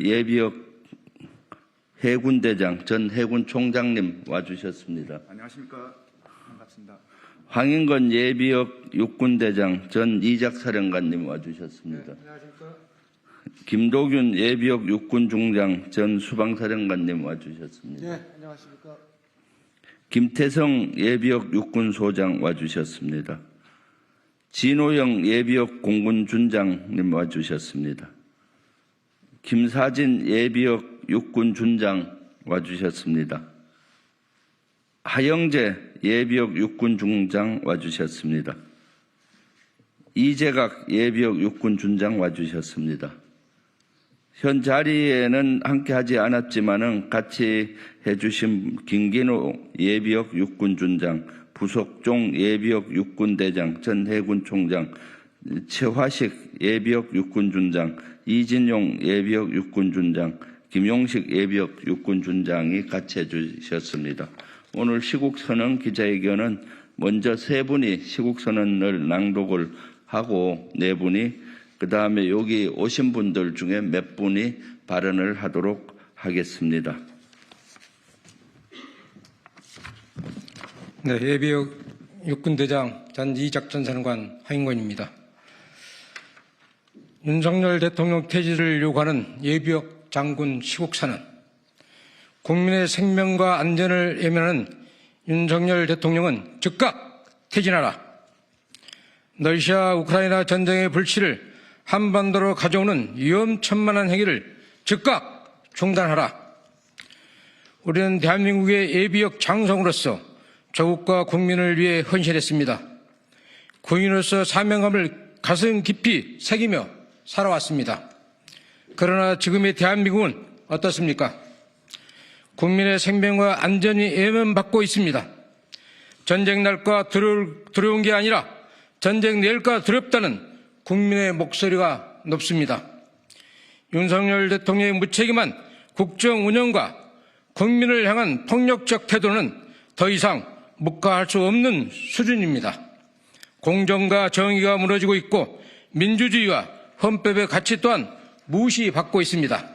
예비역 해군대장 전 해군총장님 와주셨습니다. 안녕하십니까. 반갑습니다. 황인건 예비역 육군대장 전 이작사령관님 와주셨습니다. 네, 안녕하십니까. 김도균 예비역 육군중장 전 수방사령관님 와주셨습니다. 네, 안녕하십니까. 김태성 예비역 육군소장 와주셨습니다. 진호영 예비역 공군준장님 와주셨습니다. 김사진 예비역 육군준장 와주셨습니다. 하영재 예비역 육군중장 와주셨습니다. 이재각 예비역 육군준장 와주셨습니다. 현 자리에는 함께하지 않았지만은 같이 해주신 김기노 예비역 육군준장, 부석종 예비역 육군대장 전 해군총장, 최화식 예비역 육군준장, 이진용 예비역 육군준장, 김용식 예비역 육군준장이 같이 해주셨습니다. 오늘 시국선언 기자회견은 먼저 세 분이 시국선언을 낭독을 하고 네 분이 그 다음에 여기 오신 분들 중에 몇 분이 발언을 하도록 하겠습니다. 네, 예비역 육군대장 전 이작전사령관 황인건입니다. 윤석열 대통령 퇴진을 요구하는 예비역 장군 시국선언, 국민의 생명과 안전을 애면하는 윤석열 대통령은 즉각 퇴진하라. 러시아 우크라이나 전쟁의 불씨를 한반도로 가져오는 위험천만한 행위를 즉각 중단하라. 우리는 대한민국의 예비역 장성으로서 조국과 국민을 위해 헌신했습니다. 군인으로서 사명감을 가슴 깊이 새기며 살아왔습니다. 그러나 지금의 대한민국은 어떻습니까? 국민의 생명과 안전이 애면받고 있습니다. 전쟁 날까 두려운 게 아니라 전쟁 내일까 두렵다는 국민의 목소리가 높습니다. 윤석열 대통령의 무책임한 국정 운영과 국민을 향한 폭력적 태도는 더 이상 묵과할 수 없는 수준입니다. 공정과 정의가 무너지고 있고 민주주의와 헌법의 가치 또한 무시받고 있습니다.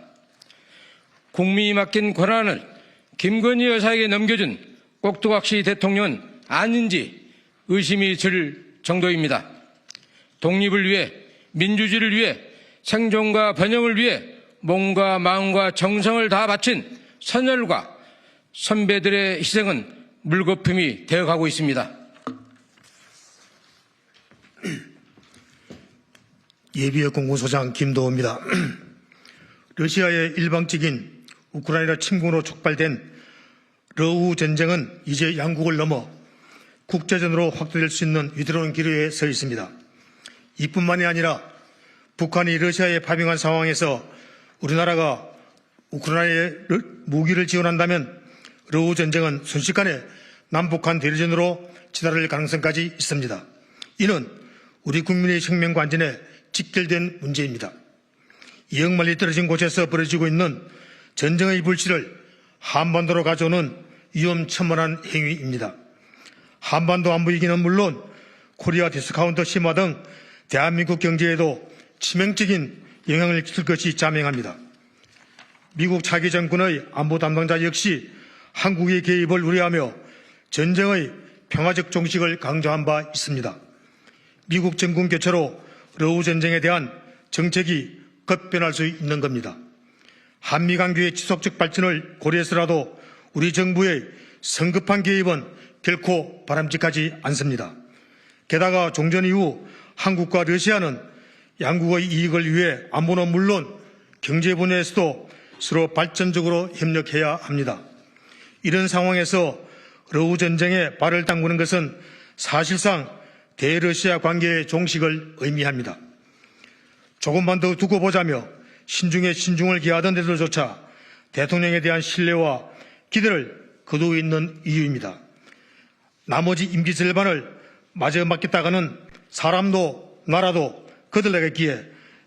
국민이 맡긴 권한을 김건희 여사에게 넘겨준 꼭두각시 대통령은 아닌지 의심이 들 정도입니다. 독립을 위해, 민주주의를 위해, 생존과 번영을 위해 몸과 마음과 정성을 다 바친 선열과 선배들의 희생은 물거품이 되어가고 있습니다. 예비역 공군소장 김도호입니다. 러시아의 일방적인 우크라이나 침공으로 촉발된 러우 전쟁은 이제 양국을 넘어 국제전으로 확대될 수 있는 위태로운 기로에 서 있습니다. 이뿐만이 아니라 북한이 러시아에 파병한 상황에서 우리나라가 우크라이나에 무기를 지원한다면 러우 전쟁은 순식간에 남북한 대리전으로 치달을 가능성까지 있습니다. 이는 우리 국민의 생명과 안전에 직결된 문제입니다. 이억 멀리 떨어진 곳에서 벌어지고 있는 전쟁의 불씨를 한반도로 가져오는 위험천만한 행위입니다. 한반도 안보위기는 물론 코리아 디스카운트 심화 등 대한민국 경제에도 치명적인 영향을 끼칠 것이 자명합니다. 미국 차기 정권의 안보 담당자 역시 한국의 개입을 우려하며 전쟁의 평화적 종식을 강조한 바 있습니다. 미국 정권 교체로 러우 전쟁에 대한 정책이 급변할 수 있는 겁니다. 한미관계의 지속적 발전을 고려해서라도 우리 정부의 성급한 개입은 결코 바람직하지 않습니다. 게다가 종전 이후 한국과 러시아는 양국의 이익을 위해 안보는 물론 경제 분야에서도 서로 발전적으로 협력해야 합니다. 이런 상황에서 러우 전쟁에 발을 담그는 것은 사실상 대러시아 관계의 종식을 의미합니다. 조금만 더 두고 보자며 신중에 신중을 기하던 데들조차 대통령에 대한 신뢰와 기대를 거두고 있는 이유입니다. 나머지 임기 절반을 마저 맡겠다가는 사람도 나라도 거들나겠기에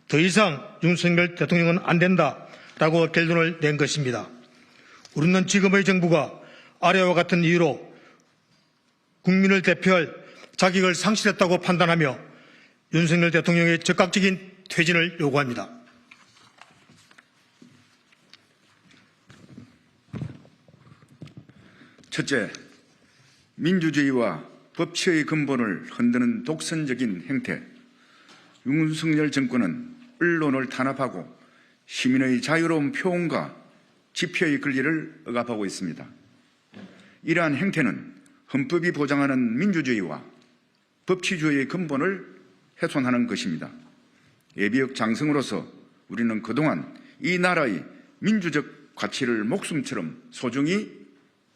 더 이상 윤석열 대통령은 안 된다라고 결론을 낸 것입니다. 우리는 지금의 정부가 아래와 같은 이유로 국민을 대표할 자격을 상실했다고 판단하며 윤석열 대통령의 즉각적인 퇴진을 요구합니다. 첫째, 민주주의와 법치의 근본을 흔드는 독선적인 행태. 윤석열 정권은 언론을 탄압하고 시민의 자유로운 표현과 집회의 권리를 억압하고 있습니다. 이러한 행태는 헌법이 보장하는 민주주의와 법치주의의 근본을 훼손하는 것입니다. 예비역 장성으로서 우리는 그동안 이 나라의 민주적 가치를 목숨처럼 소중히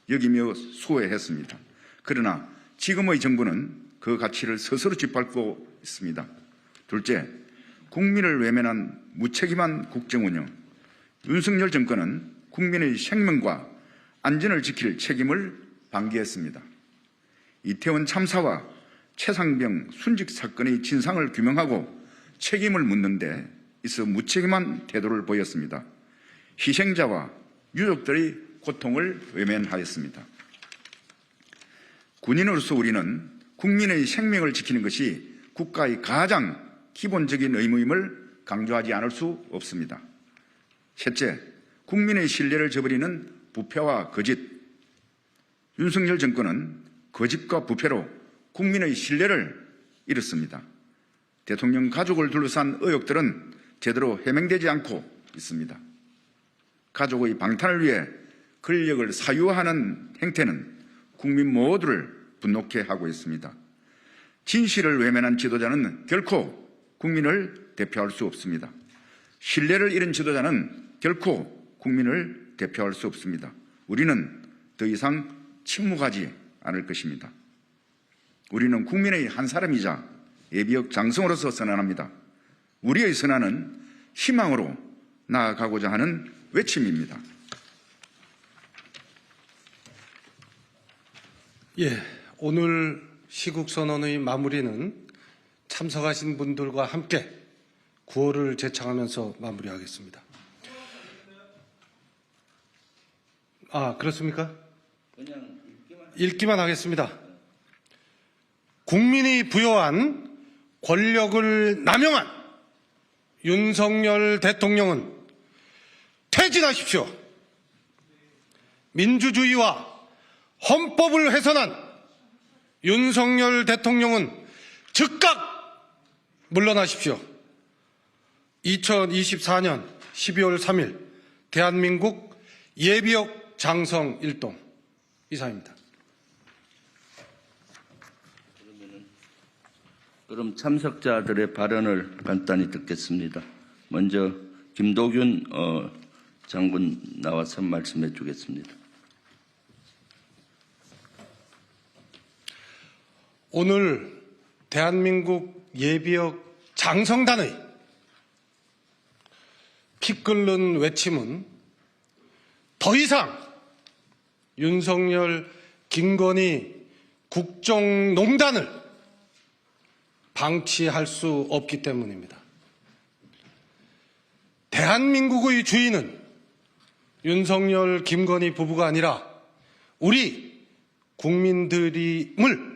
여기며 수호했습니다. 그러나 지금의 정부는 그 가치를 스스로 짓밟고 있습니다. 둘째, 국민을 외면한 무책임한 국정운영. 윤석열 정권은 국민의 생명과 안전을 지킬 책임을 방기했습니다. 이태원 참사와 최상병 순직 사건의 진상을 규명하고 책임을 묻는 데 있어 무책임한 태도를 보였습니다. 희생자와 유족들의 고통을 외면하였습니다. 군인으로서 우리는 국민의 생명을 지키는 것이 국가의 가장 기본적인 의무임을 강조하지 않을 수 없습니다. 셋째, 국민의 신뢰를 저버리는 부패와 거짓. 윤석열 정권은 거짓과 부패로 국민의 신뢰를 잃었습니다. 대통령 가족을 둘러싼 의혹들은 제대로 해명되지 않고 있습니다. 가족의 방탄을 위해 권력을 사유하는 행태는 국민 모두를 분노케 하고 있습니다. 진실을 외면한 지도자는 결코 국민을 대표할 수 없습니다. 신뢰를 잃은 지도자는 결코 국민을 대표할 수 없습니다. 우리는 더 이상 침묵하지 않을 것입니다. 우리는 국민의 한 사람이자 예비역 장성으로서 선언합니다. 우리의 선언은 희망으로 나아가고자 하는 외침입니다. 예, 오늘 시국선언의 마무리는 참석하신 분들과 함께 구호를 제창하면서 마무리하겠습니다. 아, 그렇습니까? 그냥 읽기만 하겠습니다. 국민이 부여한 권력을 남용한 윤석열 대통령은 퇴진하십시오. 민주주의와 헌법을 훼손한 윤석열 대통령은 즉각 물러나십시오. 2024년 12월 3일 대한민국 예비역 장성 일동 이상입니다. 그럼 참석자들의 발언을 간단히 듣겠습니다. 먼저 김도균 장군 나와서 말씀해 주겠습니다. 오늘 대한민국 예비역 장성단의 피 끓는 외침은 더 이상 윤석열, 김건희 국정농단을 방치할 수 없기 때문입니다. 대한민국의 주인은 윤석열, 김건희 부부가 아니라 우리 국민들임을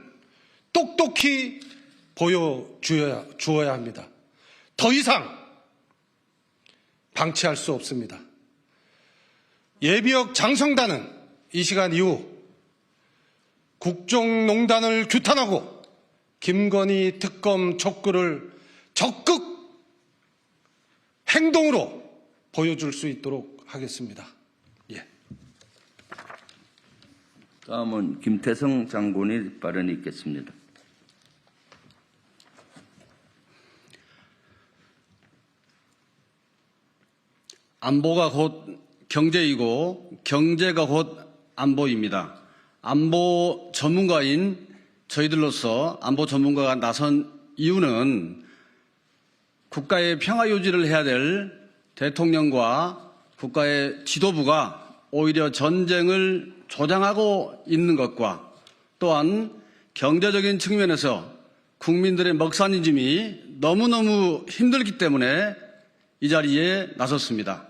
똑똑히 보여주어야 합니다. 더 이상 방치할 수 없습니다. 예비역 장성단은 이 시간 이후 국정농단을 규탄하고 김건희 특검 촉구를 적극 행동으로 보여줄 수 있도록 하겠습니다. 예. 다음은 김태성 장군의 발언이 있겠습니다. 안보가 곧 경제이고 경제가 곧 안보입니다. 안보 전문가인 저희들로서 안보 전문가가 나선 이유는 국가의 평화 유지를 해야 될 대통령과 국가의 지도부가 오히려 전쟁을 조장하고 있는 것과 또한 경제적인 측면에서 국민들의 먹살짐이 너무너무 힘들기 때문에 이 자리에 나섰습니다.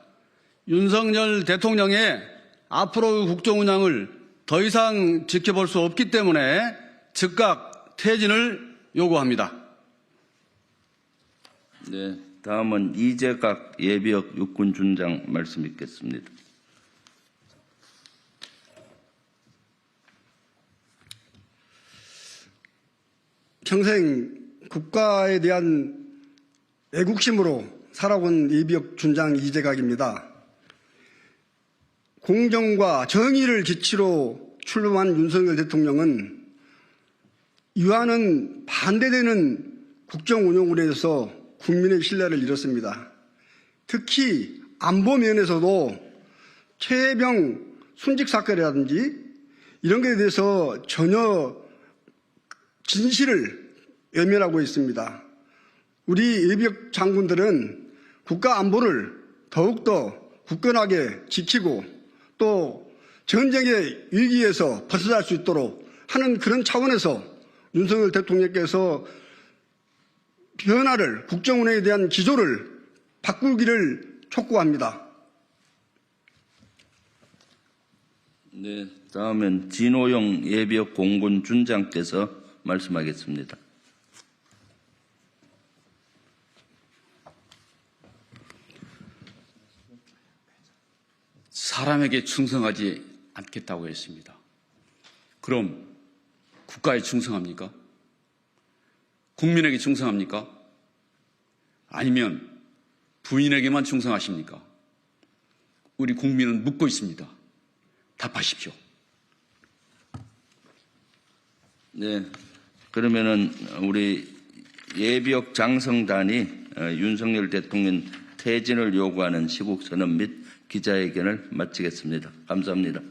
윤석열 대통령의 앞으로의 국정운영을 더 이상 지켜볼 수 없기 때문에 즉각 퇴진을 요구합니다. 네, 다음은 이재각 예비역 육군준장 말씀 있겠습니다. 평생 국가에 대한 애국심으로 살아온 예비역 준장 이재각입니다. 공정과 정의를 기치로 출범한 윤석열 대통령은 이와는 반대되는 국정 운영으로 해서 국민의 신뢰를 잃었습니다. 특히 안보 면에서도 최혜병 순직 사건이라든지 이런 것에 대해서 전혀 진실을 외면하고 있습니다. 우리 예비역 장군들은 국가 안보를 더욱더 굳건하게 지키고 또 전쟁의 위기에서 벗어날 수 있도록 하는 그런 차원에서 윤석열 대통령께서 변화를, 국정운영에 대한 기조를 바꾸기를 촉구합니다. 네, 다음은 진호영 예비역 공군 준장께서 말씀하겠습니다. 사람에게 충성하지 않겠다고 했습니다. 그럼 국가에 충성합니까? 국민에게 충성합니까? 아니면 부인에게만 충성하십니까? 우리 국민은 묻고 있습니다. 답하십시오. 네, 그러면은 우리 예비역 장성단이 윤석열 대통령 퇴진을 요구하는 시국선언 및 기자회견을 마치겠습니다. 감사합니다.